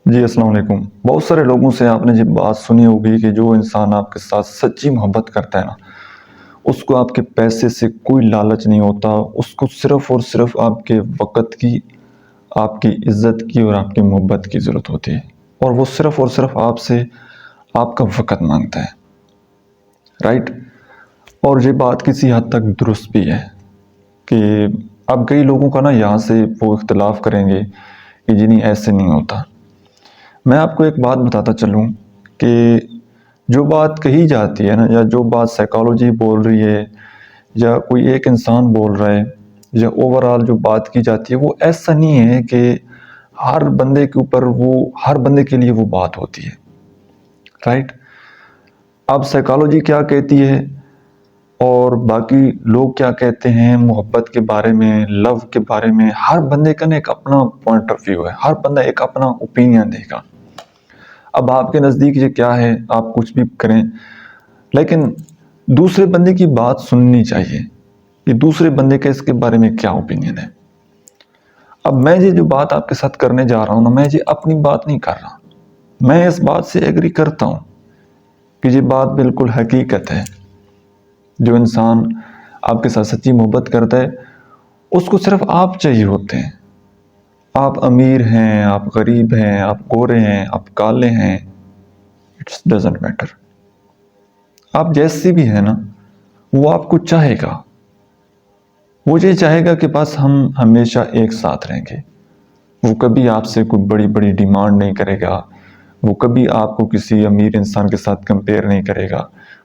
جی السلام علیکم۔ بہت سارے لوگوں سے آپ نے یہ بات سنی ہوگی کہ جو انسان آپ کے ساتھ سچی محبت کرتا ہے نا، اس کو آپ کے پیسے سے کوئی لالچ نہیں ہوتا، اس کو صرف اور صرف آپ کے وقت کی، آپ کی عزت کی اور آپ کی محبت کی ضرورت ہوتی ہے، اور وہ صرف اور صرف آپ سے آپ کا وقت مانگتا ہے، رائٹ؟ اور یہ بات کسی حد تک درست بھی ہے کہ اب کئی لوگوں کا نا یہاں سے وہ اختلاف کریں گے کہ جی نہیں ایسے نہیں ہوتا۔ میں آپ کو ایک بات بتاتا چلوں کہ جو بات کہی جاتی ہے نا، یا جو بات سائیکالوجی بول رہی ہے، یا کوئی ایک انسان بول رہا ہے، یا اوورآل جو بات کی جاتی ہے، وہ ایسا نہیں ہے کہ ہر بندے کے اوپر ہر بندے کے لیے وہ بات ہوتی ہے، رائٹ؟ اب سائیکالوجی کیا کہتی ہے اور باقی لوگ کیا کہتے ہیں محبت کے بارے میں، لو کے بارے میں، ہر بندے کا نا ایک اپنا پوائنٹ آف ویو ہے، ہر بندہ ایک اپنا اوپینین دے گا۔ اب آپ کے نزدیک یہ کیا ہے، آپ کچھ بھی کریں، لیکن دوسرے بندے کی بات سننی چاہیے کہ دوسرے بندے کا اس کے بارے میں کیا اوپینین ہے۔ اب میں یہ جو بات آپ کے ساتھ کرنے جا رہا ہوں نا، میں یہ اپنی بات نہیں کر رہا، میں اس بات سے ایگری کرتا ہوں کہ یہ بات بالکل حقیقت ہے۔ جو انسان آپ کے ساتھ سچی محبت کرتا ہے، اس کو صرف آپ چاہیے ہوتے ہیں۔ آپ امیر ہیں، آپ غریب ہیں، آپ گورے ہیں، آپ کالے ہیں، اٹس ڈزنٹ میٹر۔ آپ جیسی بھی ہیں نا، وہ آپ کو چاہے گا، وہ یہ چاہے گا کہ بس ہم ہمیشہ ایک ساتھ رہیں گے۔ وہ کبھی آپ سے کوئی بڑی بڑی ڈیمانڈ نہیں کرے گا، وہ کبھی آپ کو کسی امیر انسان کے ساتھ کمپیئر نہیں کرے گا،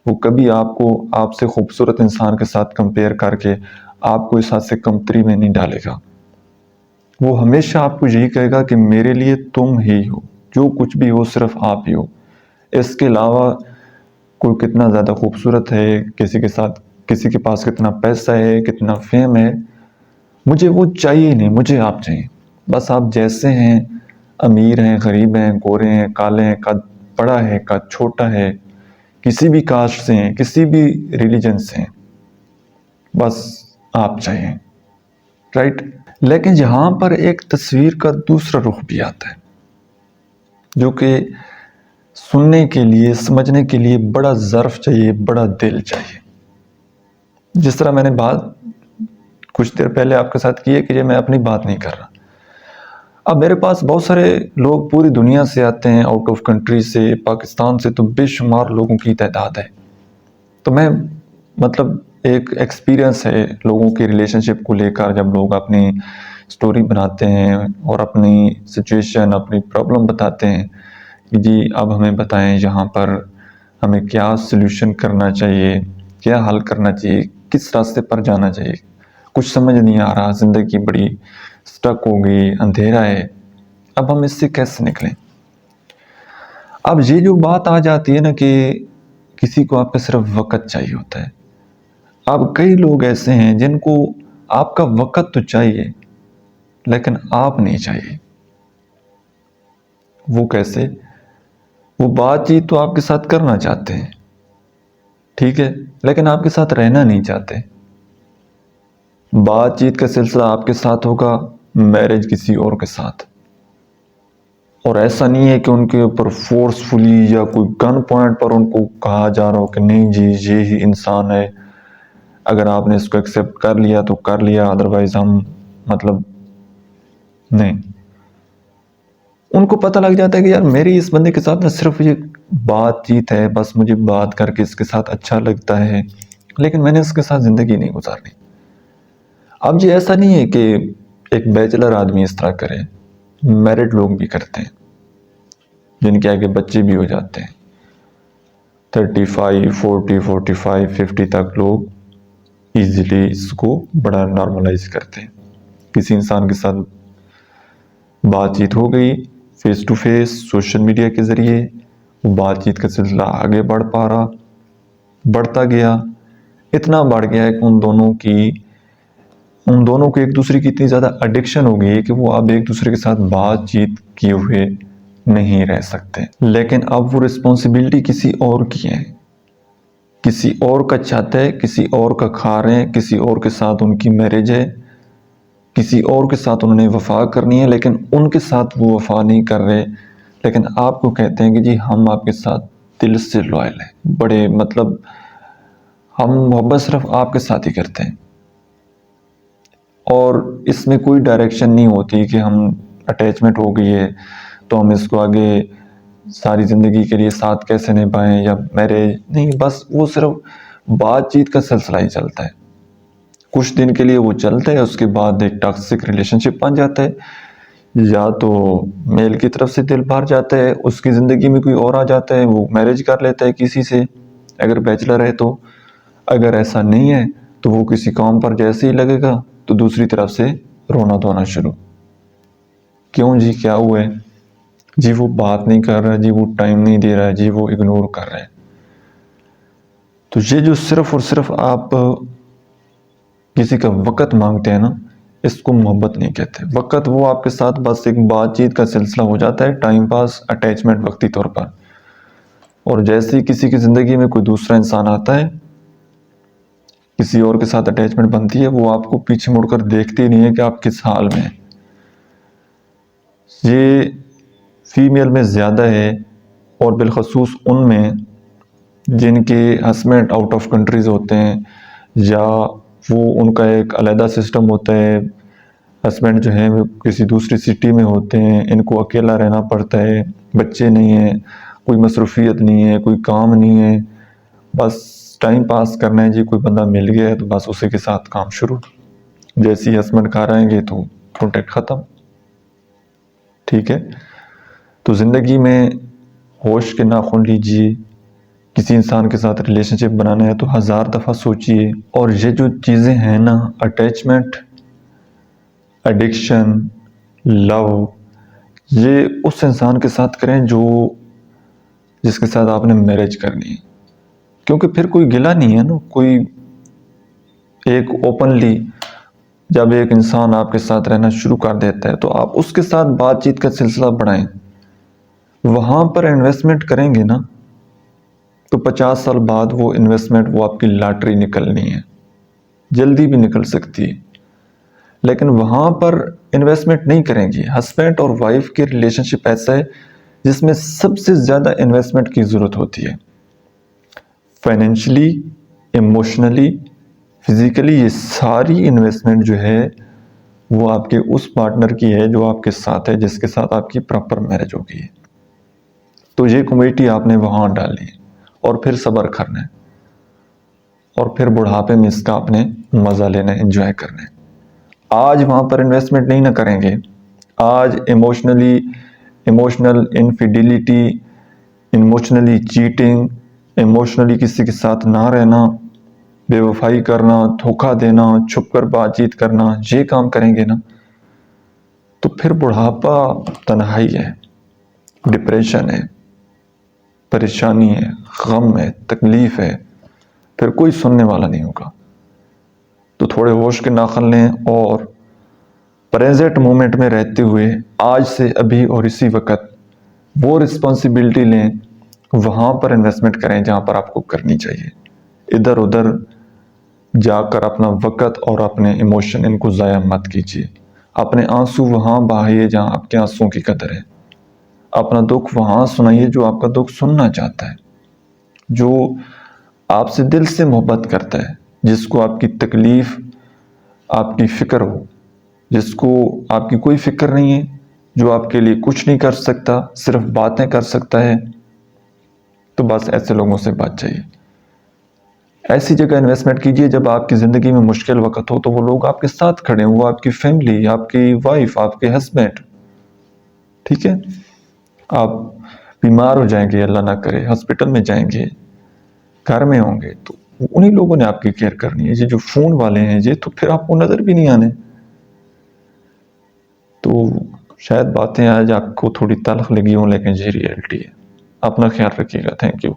وہ کبھی آپ کو آپ سے خوبصورت انسان کے ساتھ کمپیئر کر کے آپ کو اس حد سے کمتری میں نہیں ڈالے گا۔ وہ ہمیشہ آپ کو یہی کہے گا کہ میرے لیے تم ہی ہو، جو کچھ بھی ہو صرف آپ ہی ہو۔ اس کے علاوہ کوئی کتنا زیادہ خوبصورت ہے، کسی کے پاس کتنا پیسہ ہے، کتنا فیم ہے، مجھے وہ چاہیے نہیں، مجھے آپ چاہیے۔ بس آپ جیسے ہیں، امیر ہیں، غریب ہیں، گورے ہیں، کالے ہیں، قد بڑا ہے، قد چھوٹا ہے، کسی بھی کاسٹ سے ہیں، کسی بھی ریلیجن سے ہیں، بس آپ چاہیے، رائٹ؟ لیکن یہاں پر ایک تصویر کا دوسرا رخ بھی آتا ہے، جو کہ سننے کے لیے، سمجھنے کے لیے بڑا ظرف چاہیے، بڑا دل چاہیے۔ جس طرح میں نے بات کچھ دیر پہلے آپ کے ساتھ کی ہے کہ یہ میں اپنی بات نہیں کر رہا۔ اب میرے پاس بہت سارے لوگ پوری دنیا سے آتے ہیں، آؤٹ آف کنٹری سے، پاکستان سے تو بے شمار لوگوں کی تعداد ہے۔ تو میں مطلب ایک ایکسپیرینس ہے لوگوں کی ریلیشن شپ کو لے کر، جب لوگ اپنی سٹوری بناتے ہیں اور اپنی سچویشن، اپنی پرابلم بتاتے ہیں کہ جی اب ہمیں بتائیں یہاں پر ہمیں کیا سلوشن کرنا چاہیے، کیا حل کرنا چاہیے، کس راستے پر جانا چاہیے، کچھ سمجھ نہیں آ رہا، زندگی بڑی سٹک ہو گئی، اندھیرا ہے، اب ہم اس سے کیسے نکلیں؟ اب یہ جو بات آ جاتی ہے نا کہ کسی کو آپ کا صرف وقت چاہیے ہوتا ہے۔ اب کئی لوگ ایسے ہیں جن کو آپ کا وقت تو چاہیے لیکن آپ نہیں چاہیے۔ وہ کیسے؟ وہ بات چیت تو آپ کے ساتھ کرنا چاہتے ہیں، ٹھیک ہے، لیکن آپ کے ساتھ رہنا نہیں چاہتے۔ بات چیت کا سلسلہ آپ کے ساتھ ہوگا، میرج کسی اور کے ساتھ، اور ایسا نہیں ہے کہ ان کے اوپر فورسفلی یا کوئی گن پوائنٹ پر ان کو کہا جا رہا ہو کہ نہیں جی یہ ہی انسان ہے، اگر آپ نے اس کو ایکسیپٹ کر لیا تو کر لیا، ادروائز ہم مطلب نہیں۔ ان کو پتہ لگ جاتا ہے کہ یار میری اس بندے کے ساتھ نہ صرف یہ بات چیت ہے، بس مجھے بات کر کے اس کے ساتھ اچھا لگتا ہے، لیکن میں نے اس کے ساتھ زندگی نہیں گزارنی۔ اب یہ ایسا نہیں ہے کہ ایک بیچلر آدمی اس طرح کرے، میرڈ لوگ بھی کرتے ہیں جن کے آگے بچے بھی ہو جاتے ہیں۔ 35، 40، 45، 50 تک لوگ ایزیلی اس کو بڑا نارملائز کرتے ہیں۔ کسی انسان کے ساتھ بات چیت ہو گئی face to face, social media کے ذریعے، وہ بات چیت کا سلسلہ آگے بڑھتا گیا، اتنا بڑھ گیا ہے کہ ان دونوں کو ایک دوسرے کی اتنی زیادہ ایڈکشن ہو گئی ہے کہ وہ اب ایک دوسرے کے ساتھ بات چیت کیے ہوئے نہیں رہ سکتے۔ لیکن اب وہ رسپانسبلٹی کسی اور کی ہے، کسی اور کا چاہتا ہے، کسی اور کا کھا رہے ہیں، کسی اور کے ساتھ ان کی میرج ہے، کسی اور کے ساتھ انہوں نے وفا کرنی ہے، لیکن ان کے ساتھ وہ وفا نہیں کر رہے، لیکن آپ کو کہتے ہیں کہ جی ہم آپ کے ساتھ دل سے لوائل ہیں، بڑے مطلب ہم محبت صرف آپ کے ساتھ ہی کرتے ہیں، اور اس میں کوئی ڈائریکشن نہیں ہوتی کہ ہم اٹیچمنٹ ہو گئی ہے تو ہم اس کو آگے ساری زندگی کے لیے ساتھ کیسے نبھائیں یا میرے نہیں، بس وہ صرف بات چیت کا سلسلہ ہی چلتا ہے، کچھ دن کے لیے وہ چلتا ہے، اس کے بعد ایک ٹاکسک ریلیشن شپ بن جاتا ہے، یا تو میل کی طرف سے دل بھر جاتا ہے، اس کی زندگی میں کوئی اور آ جاتا ہے، وہ میرج کر لیتا ہے کسی سے اگر بیچلر ہے تو، اگر ایسا نہیں ہے تو وہ کسی کام پر جیسے ہی لگے گا تو دوسری طرف سے رونا دھونا شروع، کیوں جی کیا ہوا ہے جی، وہ بات نہیں کر رہا جی، وہ ٹائم نہیں دے رہا جی، وہ اگنور کر رہا ہے۔ تو یہ جو صرف اور صرف آپ کسی کا وقت مانگتے ہیں نا، اس کو محبت نہیں کہتے۔ وقت وہ آپ کے ساتھ بس ایک بات چیت کا سلسلہ ہو جاتا ہے، ٹائم پاس، اٹیچمنٹ وقتی طور پر، اور جیسے ہی کسی کی زندگی میں کوئی دوسرا انسان آتا ہے، کسی اور کے ساتھ اٹیچمنٹ بنتی ہے، وہ آپ کو پیچھے مڑ کر دیکھتے ہی نہیں ہے کہ آپ کس حال میں ہیں۔ یہ فیمیل میں زیادہ ہے، اور بالخصوص ان میں جن کے ہسبینڈ آؤٹ آف کنٹریز ہوتے ہیں، یا وہ ان کا ایک علیحدہ سسٹم ہوتا ہے، ہسبینڈ جو ہیں وہ کسی دوسری سٹی میں ہوتے ہیں، ان کو اکیلا رہنا پڑتا ہے، بچے نہیں ہیں، کوئی مصروفیت نہیں ہے، کوئی کام نہیں ہے، بس ٹائم پاس کرنا ہے جی، کوئی بندہ مل گیا ہے تو بس اسی کے ساتھ کام شروع، جیسے ہی ہسبینڈ گھر آئیں گے تو کانٹیکٹ ختم۔ ٹھیک ہے، تو زندگی میں ہوش کے ناخن لیجئے، کسی انسان کے ساتھ ریلیشن شپ بنانا ہے تو 1000 دفعہ سوچئے، اور یہ جو چیزیں ہیں نا، اٹیچمنٹ، ایڈکشن، لو، یہ اس انسان کے ساتھ کریں جس کے ساتھ آپ نے میرج کرنی ہے، کیونکہ پھر کوئی گلہ نہیں ہے نا، کوئی ایک اوپنلی جب ایک انسان آپ کے ساتھ رہنا شروع کر دیتا ہے تو آپ اس کے ساتھ بات چیت کا سلسلہ بڑھائیں، وہاں پر انویسٹمنٹ کریں گے نا تو 50 سال بعد وہ انویسٹمنٹ، وہ آپ کی لاٹری نکلنی ہے، جلدی بھی نکل سکتی ہے، لیکن وہاں پر انویسٹمنٹ نہیں کریں گے۔ ہسبینڈ اور وائف کے ریلیشن شپ ایسا ہے جس میں سب سے زیادہ انویسٹمنٹ کی ضرورت ہوتی ہے، فائنینشلی، ایموشنلی، فزیکلی، یہ ساری انویسٹمنٹ جو ہے وہ آپ کے اس پارٹنر کی ہے جو آپ کے ساتھ ہے، جس کے ساتھ آپ کی پراپر میرج ہو گئی ہے۔ تو یہ کمیٹی آپ نے وہاں ڈالی ہے، اور پھر صبر کرنا ہے، اور پھر بڑھاپے میں اس کا آپ نے مزہ لینا ہے، انجوائے کرنا ہے۔ آج وہاں پر انویسٹمنٹ نہیں نہ کریں گے، آج ایموشنل انفیڈیلیٹی، ایموشنلی چیٹنگ، ایموشنلی کسی کے ساتھ نہ رہنا، بے وفائی کرنا، دھوکہ دینا، چھپ کر بات چیت کرنا، یہ کام کریں گے نا تو پھر بڑھاپا تنہائی ہے، ڈپریشن ہے، پریشانی ہے، غم ہے، تکلیف ہے، پھر کوئی سننے والا نہیں ہوگا۔ تو تھوڑے ہوش کے ناخن لیں، اور پریزنٹ مومنٹ میں رہتے ہوئے آج سے ابھی اور اسی وقت وہ رسپانسبلٹی لیں، وہاں پر انویسٹمنٹ کریں جہاں پر آپ کو کرنی چاہیے، ادھر ادھر جا کر اپنا وقت اور اپنے ایموشن ان کو ضائع مت کیجیے، اپنے آنسو وہاں بہائیے جہاں آپ کے آنسوں کی قدر ہے، اپنا دکھ وہاں سنائیے جو آپ کا دکھ سننا چاہتا ہے، جو آپ سے دل سے محبت کرتا ہے، جس کو آپ کی تکلیف، آپ کی فکر ہو، جس کو آپ کی کوئی فکر نہیں ہے، جو آپ کے لیے کچھ نہیں کر سکتا، صرف باتیں کر سکتا ہے، تو بس ایسے لوگوں سے بات چاہیے۔ ایسی جگہ انویسٹمنٹ کیجئے جب آپ کی زندگی میں مشکل وقت ہو تو وہ لوگ آپ کے ساتھ کھڑے ہیں، وہ آپ کی فیملی، آپ کی وائف، آپ کے ہسبینڈ۔ ٹھیک ہے، آپ بیمار ہو جائیں گے، اللہ نہ کرے، ہاسپٹل میں جائیں گے، گھر میں ہوں گے، تو انہی لوگوں نے آپ کی کیئر کرنی ہے۔ یہ جو فون والے ہیں یہ تو پھر آپ کو نظر بھی نہیں آنے۔ تو شاید باتیں آج آپ کو تھوڑی تلخ لگی ہوں، لیکن یہ ریئلٹی ہے۔ اپنا خیال رکھیے گا، تھینک یو۔